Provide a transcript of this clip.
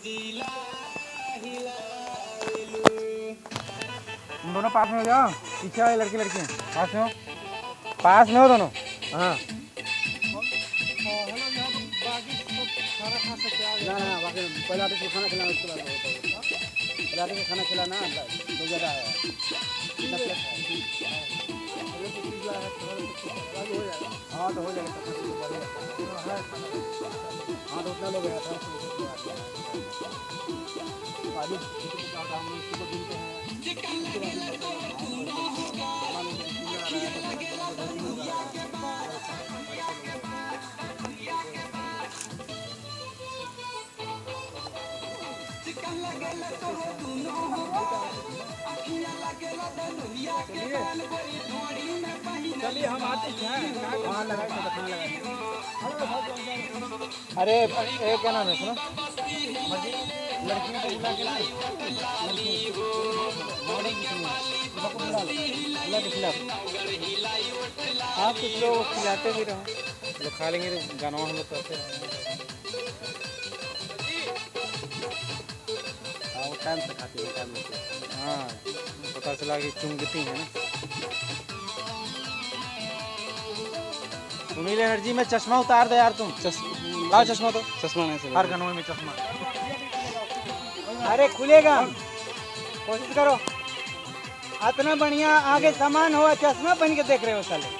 तुम दोनों पास में हो जाओ, पीछे वाले लड़के लड़के पास में हो दोनों। हाँ बाकी पहले आटे को खाना खिलाना, उसके बाद पहले आटे को खाना खिलाना तो ज़्यादा है। हाँ तो हो जाएगा। हाँ तो उतना लोग हैं चलिए हम आते हैं। कहाँ लगाए तो कहाँ लगाए। अरे क्या नाम है सुनो, लड़कियों को बुला के लाए, आप कुछ लोग खिलाते भी रहो, लोग खा लेंगे तो गाना हम लोग करते हैं। हाँ वो टाइम से खाते हैं, टाइम से। हाँ पता चला कि चुंगती है ना। सुनील एनर्जी में चश्मा उतार दे यार तुम। लाओ चश्मा, तो चश्मा नहीं, हर गनों में चश्मा। अरे खुलेगा, कोशिश करो। इतना बढ़िया आगे सामान हो, चश्मा पहन के देख रहे हो साले।